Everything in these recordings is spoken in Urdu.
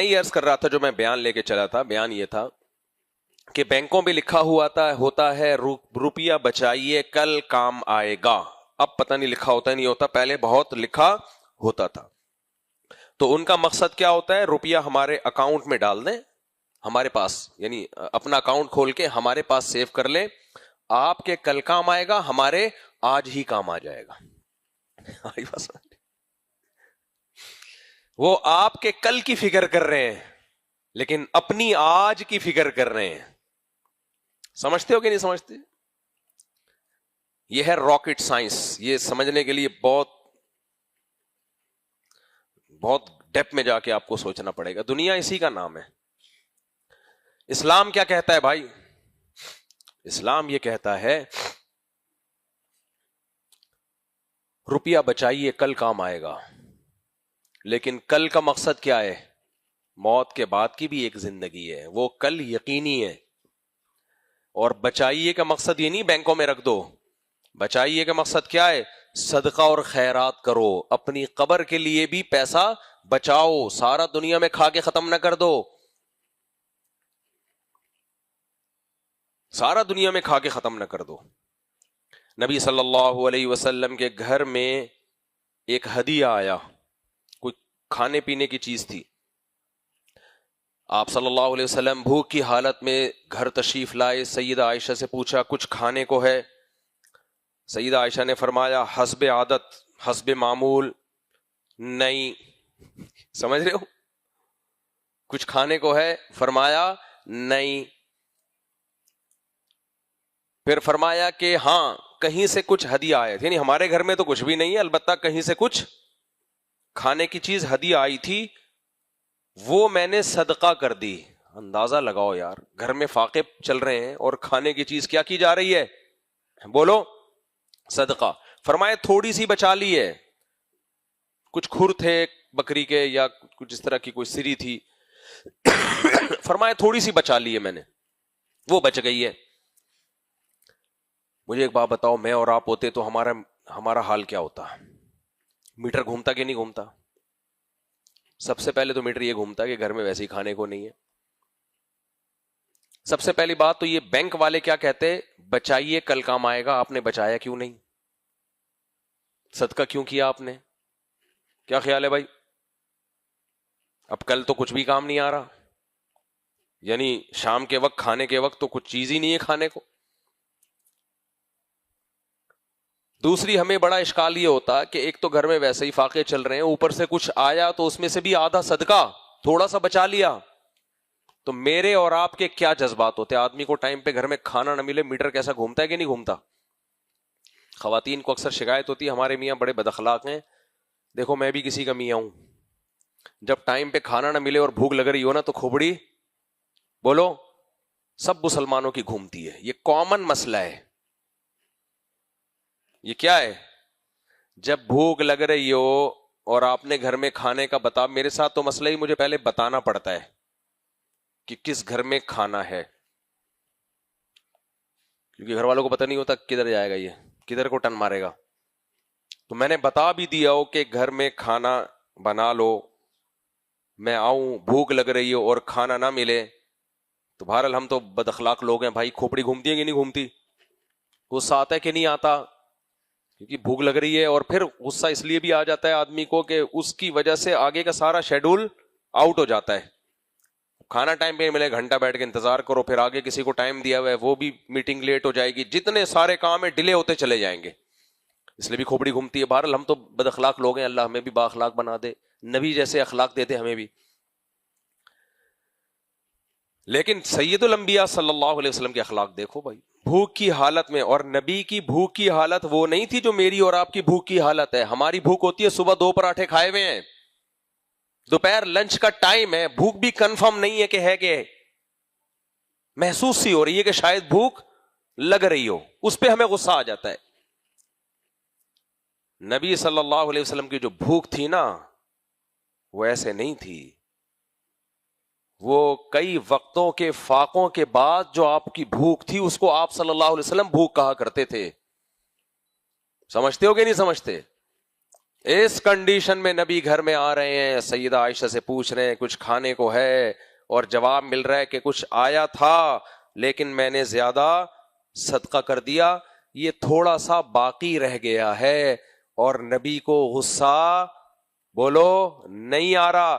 یہ عرض کر رہا تھا، جو میں بیان لے کے چلا تھا، بیان یہ تھا کہ بینکوں میں لکھا ہوتا ہے روپیہ بچائیے کل کام آئے گا. اب پتہ نہیں لکھا ہوتا نہیں ہوتا، پہلے بہت لکھا ہوتا تھا. تو ان کا مقصد کیا ہوتا ہے؟ روپیہ ہمارے اکاؤنٹ میں ڈال دیں، ہمارے پاس، یعنی اپنا اکاؤنٹ کھول کے ہمارے پاس سیو کر لیں. آپ کے کل کام آئے گا، ہمارے آج ہی کام آ جائے گا. وہ آپ کے کل کی فکر کر رہے ہیں لیکن اپنی آج کی فکر کر رہے ہیں. سمجھتے ہو کہ نہیں سمجھتے؟ یہ ہے راکٹ سائنس. یہ سمجھنے کے لیے بہت ڈیپ میں جا کے آپ کو سوچنا پڑے گا. دنیا اسی کا نام ہے. اسلام کیا کہتا ہے بھائی؟ اسلام یہ کہتا ہے روپیہ بچائیے کل کام آئے گا. لیکن کل کا مقصد کیا ہے؟ موت کے بعد کی بھی ایک زندگی ہے، وہ کل یقینی ہے. اور بچائیے کا مقصد یہ نہیں بینکوں میں رکھ دو. بچائیے کا مقصد کیا ہے؟ صدقہ اور خیرات کرو. اپنی قبر کے لیے بھی پیسہ بچاؤ، سارا دنیا میں کھا کے ختم نہ کر دو. سارا دنیا میں کھا کے ختم نہ کر دو. نبی صلی اللہ علیہ وسلم کے گھر میں ایک ہدیہ آیا، کوئی کھانے پینے کی چیز تھی. آپ صلی اللہ علیہ وسلم بھوک کی حالت میں گھر تشریف لائے. سیدہ عائشہ سے پوچھا کچھ کھانے کو ہے؟ سیدہ عائشہ نے فرمایا حسب عادت، حسب معمول نہیں. سمجھ رہے ہو؟ کچھ کھانے کو ہے؟ فرمایا نہیں. پھر فرمایا کہ ہاں کہیں سے کچھ ہدیہ آئے تھے، یعنی ہمارے گھر میں تو کچھ بھی نہیں ہے، البتہ کہیں سے کچھ کھانے کی چیز ہدیہ آئی تھی، وہ میں نے صدقہ کر دی. اندازہ لگاؤ یار، گھر میں فاقے چل رہے ہیں اور کھانے کی چیز کیا کی جا رہی ہے؟ بولو، صدقہ. فرمایا تھوڑی سی بچا لی ہے، کچھ کھر تھے بکری کے یا کچھ اس طرح کی کوئی سری تھی. فرمایا تھوڑی سی بچا لی ہے میں نے، وہ بچ گئی ہے. مجھے ایک بات بتاؤ، میں اور آپ ہوتے تو ہمارا حال کیا ہوتا؟ میٹر گھومتا کہ نہیں گھومتا؟ سب سے پہلے تو میٹر یہ گھومتا کہ گھر میں ویسے ہی کھانے کو نہیں ہے. سب سے پہلی بات تو یہ بینک والے کیا کہتے؟ بچائیے کل کام آئے گا. آپ نے بچایا کیوں نہیں؟ صدقہ کیوں کیا آپ نے؟ کیا خیال ہے بھائی؟ اب کل تو کچھ بھی کام نہیں آ رہا، یعنی شام کے وقت کھانے کے وقت تو کچھ چیز ہی نہیں ہے کھانے کو. دوسری ہمیں بڑا اشکال یہ ہوتا کہ ایک تو گھر میں ویسے ہی فاقے چل رہے ہیں، اوپر سے کچھ آیا تو اس میں سے بھی آدھا صدقہ، تھوڑا سا بچا لیا. تو میرے اور آپ کے کیا جذبات ہوتے؟ آدمی کو ٹائم پہ گھر میں کھانا نہ ملے، میٹر کیسا گھومتا ہے کہ نہیں گھومتا؟ خواتین کو اکثر شکایت ہوتی ہے ہمارے میاں بڑے بد اخلاق ہیں. دیکھو میں بھی کسی کا میاں ہوں، جب ٹائم پہ کھانا نہ ملے اور بھوک لگ رہی ہو نا تو کھوپڑی بولو سب مسلمانوں کی گھومتی ہے. یہ کامن مسئلہ ہے. یہ کیا ہے؟ جب بھوک لگ رہی ہو اور آپ نے گھر میں کھانے کا بتا، میرے ساتھ تو مسئلہ ہی مجھے پہلے بتانا پڑتا ہے کہ کس گھر میں کھانا ہے، کیونکہ گھر والوں کو پتہ نہیں ہوتا کدھر جائے گا، یہ کدھر کو ٹن مارے گا. تو میں نے بتا بھی دیا ہو کہ گھر میں کھانا بنا لو، میں آؤں بھوک لگ رہی ہو اور کھانا نہ ملے تو بہرحال ہم تو بد اخلاق لوگ ہیں بھائی. کھوپڑی گھومتی ہے کہ نہیں گھومتی؟ غصہ آتا ہے کہ نہیں آتا؟ کیونکہ بھوک لگ رہی ہے. اور پھر غصہ اس لیے بھی آ جاتا ہے آدمی کو کہ اس کی وجہ سے آگے کا سارا شیڈول آؤٹ ہو جاتا ہے. کھانا ٹائم پہ ملے، گھنٹہ بیٹھ کے انتظار کرو، پھر آگے کسی کو ٹائم دیا ہوا ہے وہ بھی میٹنگ لیٹ ہو جائے گی، جتنے سارے کام ہیں ڈیلے ہوتے چلے جائیں گے. اس لیے بھی کھوپڑی گھومتی ہے. بہرحال ہم تو بد اخلاق لوگ ہیں، اللہ ہمیں بھی با اخلاق بنا دے، نبی جیسے اخلاق دیتے ہمیں بھی. لیکن سید الانبیاء صلی اللہ علیہ وسلم کے اخلاق دیکھو بھائی، بھوک کی حالت میں. اور نبی کی بھوک کی حالت وہ نہیں تھی جو میری اور آپ کی بھوک کی حالت ہے. ہماری بھوک ہوتی ہے صبح 2 پراٹھے کھائے ہوئے ہیں، دوپہر لنچ کا ٹائم ہے، بھوک بھی کنفرم نہیں ہے کہ محسوس سی ہو رہی ہے کہ شاید بھوک لگ رہی ہو، اس پہ ہمیں غصہ آ جاتا ہے. نبی صلی اللہ علیہ وسلم کی جو بھوک تھی نا وہ ایسے نہیں تھی. وہ کئی وقتوں کے فاقوں کے بعد جو آپ کی بھوک تھی اس کو آپ صلی اللہ علیہ وسلم بھوک کہا کرتے تھے. سمجھتے ہو کہ نہیں سمجھتے؟ اس کنڈیشن میں نبی گھر میں آ رہے ہیں, سیدہ عائشہ سے پوچھ رہے ہیں کچھ کھانے کو ہے, اور جواب مل رہا ہے کہ کچھ آیا تھا لیکن میں نے زیادہ صدقہ کر دیا, یہ تھوڑا سا باقی رہ گیا ہے. اور نبی کو غصہ بولو نہیں آ رہا,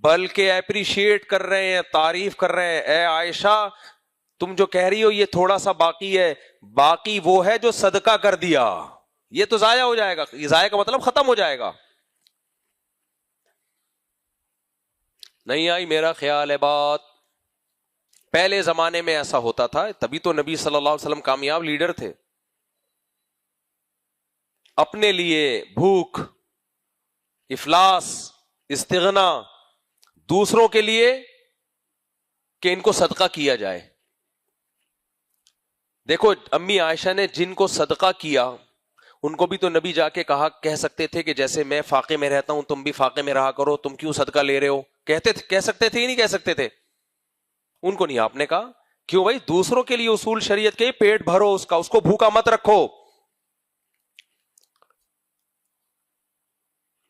بلکہ اپریشیٹ کر رہے ہیں, تعریف کر رہے ہیں, اے عائشہ تم جو کہہ رہی ہو یہ تھوڑا سا باقی ہے, باقی وہ ہے جو صدقہ کر دیا, یہ تو ضائع ہو جائے گا. ضائع کا مطلب ختم ہو جائے گا. نہیں آئی میرا خیال ہے بات. پہلے زمانے میں ایسا ہوتا تھا, تبھی تو نبی صلی اللہ علیہ وسلم کامیاب لیڈر تھے. اپنے لیے بھوک, افلاس, استغنا, دوسروں کے لیے کہ ان کو صدقہ کیا جائے. دیکھو امی عائشہ نے جن کو صدقہ کیا ان کو بھی تو نبی جا کے کہہ سکتے تھے کہ جیسے میں فاقے میں رہتا ہوں تم بھی فاقے میں رہا کرو, تم کیوں صدقہ لے رہے ہو, کہہ سکتے تھے ہی نہیں کہہ سکتے تھے. ان کو نہیں آپ نے کہا, کیوں بھائی دوسروں کے لیے اصول شریعت کے, پیٹ بھرو اس کا, اس کو بھوکا مت رکھو.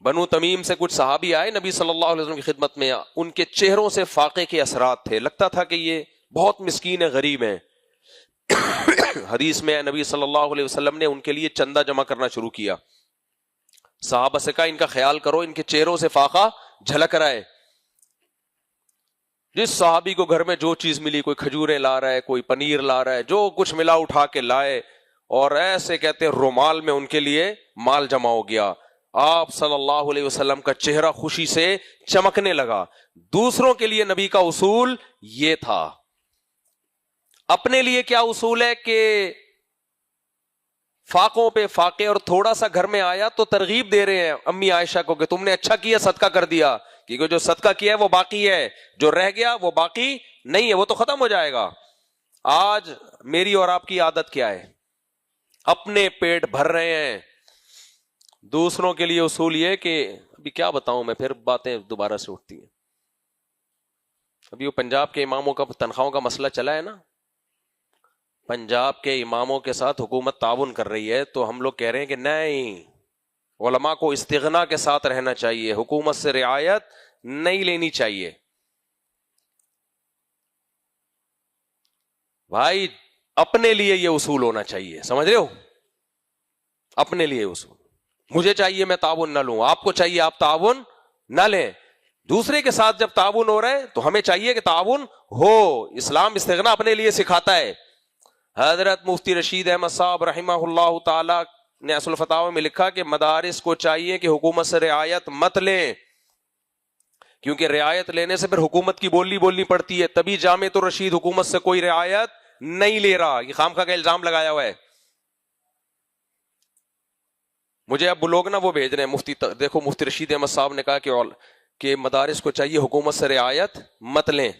بنو تمیم سے کچھ صحابی آئے نبی صلی اللہ علیہ وسلم کی خدمت میں, ان کے چہروں سے فاقے کے اثرات تھے, لگتا تھا کہ یہ بہت مسکین ہے, غریب ہیں. حدیث میں نبی صلی اللہ علیہ وسلم نے ان کے لیے چندہ جمع کرنا شروع کیا. صحابہ سے کہا ان کا خیال کرو, ان کے چہروں سے فاقہ جھلک رہا ہے. جس صحابی کو گھر میں جو چیز ملی, کوئی کھجوریں لا رہا ہے, کوئی پنیر لا رہا ہے, جو کچھ ملا اٹھا کے لائے, اور ایسے کہتے رومال میں ان کے لیے مال جمع ہو گیا. آپ صلی اللہ علیہ وسلم کا چہرہ خوشی سے چمکنے لگا. دوسروں کے لیے نبی کا اصول یہ تھا. اپنے لیے کیا اصول ہے کہ فاقوں پہ فاقے, اور تھوڑا سا گھر میں آیا تو ترغیب دے رہے ہیں امی عائشہ کو کہ تم نے اچھا کیا صدقہ کر دیا, کیونکہ جو صدقہ کیا ہے وہ باقی ہے, جو رہ گیا وہ باقی نہیں ہے, وہ تو ختم ہو جائے گا. آج میری اور آپ کی عادت کیا ہے, اپنے پیٹ بھر رہے ہیں, دوسروں کے لیے اصول یہ کہ ابھی کیا بتاؤں میں, پھر باتیں دوبارہ سے اٹھتی ہیں. ابھی وہ پنجاب کے اماموں کا تنخواہوں کا مسئلہ چلا ہے نا, پنجاب کے اماموں کے ساتھ حکومت تعاون کر رہی ہے, تو ہم لوگ کہہ رہے ہیں کہ نہیں, علماء کو استغنا کے ساتھ رہنا چاہیے, حکومت سے رعایت نہیں لینی چاہیے. بھائی اپنے لیے یہ اصول ہونا چاہیے, سمجھ رہے ہو, اپنے لیے اصول. مجھے چاہیے میں تعاون نہ لوں, آپ کو چاہیے آپ تعاون نہ لیں. دوسرے کے ساتھ جب تعاون ہو رہا ہے تو ہمیں چاہیے کہ تعاون ہو. اسلام استغنا اپنے لیے سکھاتا ہے. حضرت مفتی رشید احمد صاحب رحمہ اللہ تعالی نے اصل فتاوی میں لکھا کہ مدارس کو چاہیے کہ حکومت سے رعایت مت لیں, کیونکہ رعایت لینے سے پھر حکومت کی بولنی پڑتی ہے. تبھی جامع الرشید حکومت سے کوئی رعایت نہیں لے رہا, یہ خامخواہ کا الزام لگایا ہوا ہے. مجھے اب لوگ نا وہ بھیج رہے ہیں, دیکھو مفتی رشید احمد صاحب نے کہا کہ مدارس کو چاہیے حکومت سے رعایت مت لیں.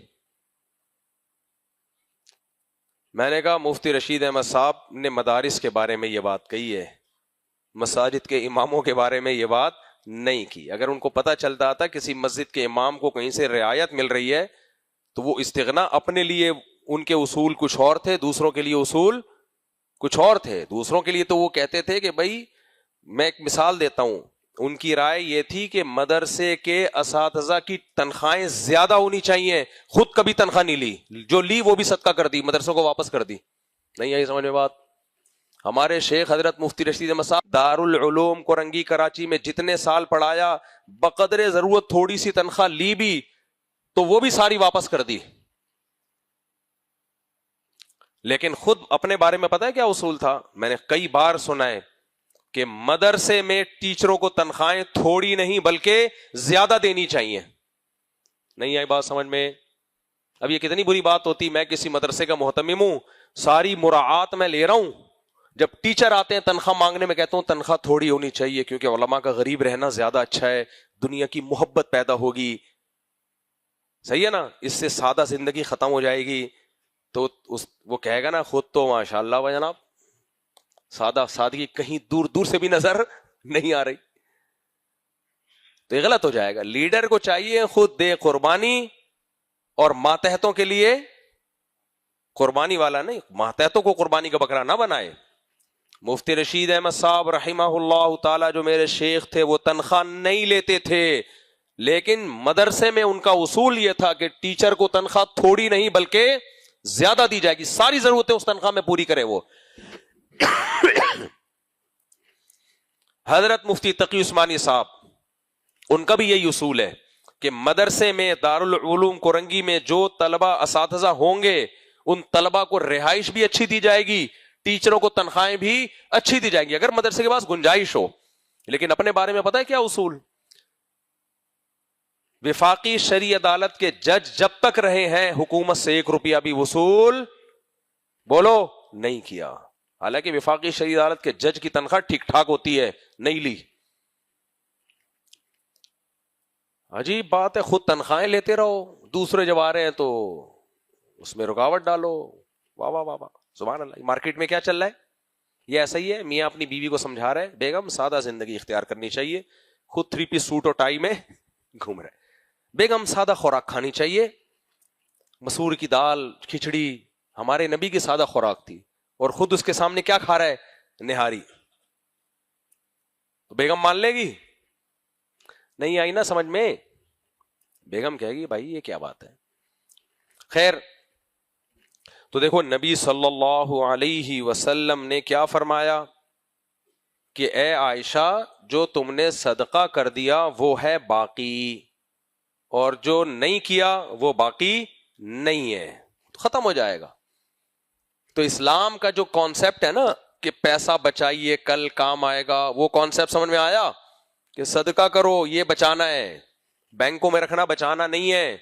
میں نے کہا مفتی رشید احمد صاحب نے مدارس کے بارے میں یہ بات کہی ہے, مساجد کے اماموں کے بارے میں یہ بات نہیں کی. اگر ان کو پتہ چلتا تھا کسی مسجد کے امام کو کہیں سے رعایت مل رہی ہے تو وہ استغنا, اپنے لیے ان کے اصول کچھ اور تھے, دوسروں کے لیے اصول کچھ اور تھے. دوسروں کے لیے تو وہ کہتے تھے کہ بھائی, میں ایک مثال دیتا ہوں, ان کی رائے یہ تھی کہ مدرسے کے اساتذہ کی تنخواہیں زیادہ ہونی چاہیے. خود کبھی تنخواہ نہیں لی, جو لی وہ بھی صدقہ کر دی, مدرسوں کو واپس کر دی. نہیں آئی سمجھ میں بات. ہمارے شیخ حضرت مفتی رشید احمد صاحب دارالعلوم کورنگی کراچی میں جتنے سال پڑھایا, بقدر ضرورت تھوڑی سی تنخواہ لی بھی تو وہ بھی ساری واپس کر دی. لیکن خود اپنے بارے میں پتہ ہے کیا اصول تھا, میں نے کئی بار سنا ہے کہ مدرسے میں ٹیچروں کو تنخواہیں تھوڑی نہیں بلکہ زیادہ دینی چاہیے. نہیں آئی بات سمجھ میں. اب یہ کتنی بری بات ہوتی, میں کسی مدرسے کا محتمم ہوں, ساری مراعات میں لے رہا ہوں, جب ٹیچر آتے ہیں تنخواہ مانگنے میں کہتا ہوں تنخواہ تھوڑی ہونی چاہیے کیونکہ علماء کا غریب رہنا زیادہ اچھا ہے, دنیا کی محبت پیدا ہوگی, صحیح ہے نا, اس سے سادہ زندگی ختم ہو جائے گی. تو وہ کہے گا نا خود تو ماشاءاللہ بھائی جناب سادگی کہیں دور دور سے بھی نظر نہیں آ رہی, تو یہ غلط ہو جائے گا. لیڈر کو چاہیے خود دے قربانی, اور ماتحتوں کے لیے قربانی والا نہیں, ماتحتوں کو قربانی کا بکرا نہ بنائے, مفتی رشید احمد صاحب رحمہ اللہ تعالی جو میرے شیخ تھے وہ تنخواہ نہیں لیتے تھے، لیکن مدرسے میں ان کا اصول یہ تھا کہ ٹیچر کو تنخواہ تھوڑی نہیں بلکہ زیادہ دی جائے گی، ساری ضرورتیں اس تنخواہ میں پوری کرے وہ۔ حضرت مفتی تقی عثمانی صاحب، ان کا بھی یہی اصول ہے کہ مدرسے میں دارالعلوم کورنگی میں جو طلبہ اساتذہ ہوں گے ان طلبہ کو رہائش بھی اچھی دی جائے گی، ٹیچروں کو تنخواہیں بھی اچھی دی جائیں گی اگر مدرسے کے پاس گنجائش ہو۔ لیکن اپنے بارے میں پتہ ہے کیا اصول؟ وفاقی شرعی عدالت کے جج جب تک رہے ہیں حکومت سے 1 روپیہ بھی وصول بولو نہیں کیا، حالانکہ وفاقی شرعی عدالت کے جج کی تنخواہ ٹھیک ٹھاک ہوتی ہے، نہیں لی۔ عجیب بات ہے، خود تنخواہیں لیتے رہو، دوسرے جب آ رہے ہیں تو اس میں رکاوٹ ڈالو۔ واہ واہ واہ واہ، سبحان اللہ۔ مارکیٹ میں کیا چل رہا ہے؟ یہ ایسا ہی ہے، میاں اپنی بیوی کو سمجھا رہا ہے بیگم سادہ زندگی اختیار کرنی چاہیے، خود 3 پیس سوٹ اور ٹائی میں گھوم رہے۔ بیگم سادہ خوراک کھانی چاہیے، مسور کی دال، کھچڑی ہمارے نبی کی سادہ خوراک تھی، اور خود اس کے سامنے کیا کھا رہا ہے؟ نہاری۔ تو بیگم مان لے گی؟ نہیں آئی نا سمجھ میں؟ بیگم کہے گی بھائی یہ کیا بات ہے۔ خیر، تو دیکھو نبی صلی اللہ علیہ وسلم نے کیا فرمایا کہ اے عائشہ جو تم نے صدقہ کر دیا وہ ہے باقی، اور جو نہیں کیا وہ باقی نہیں ہے، ختم ہو جائے گا۔ تو اسلام کا جو کانسیپٹ ہے نا کہ پیسہ بچائیے کل کام آئے گا، وہ کانسیپٹ سمجھ میں آیا کہ صدقہ کرو یہ بچانا ہے، بینکوں میں رکھنا بچانا نہیں ہے۔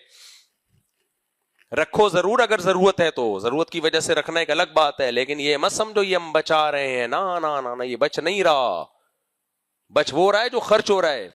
رکھو ضرور اگر ضرورت ہے تو، ضرورت کی وجہ سے رکھنا ایک الگ بات ہے، لیکن یہ مت سمجھو یہ ہم بچا رہے ہیں، نا نا نا، یہ بچ نہیں رہا، بچ وہ رہا ہے جو خرچ ہو رہا ہے۔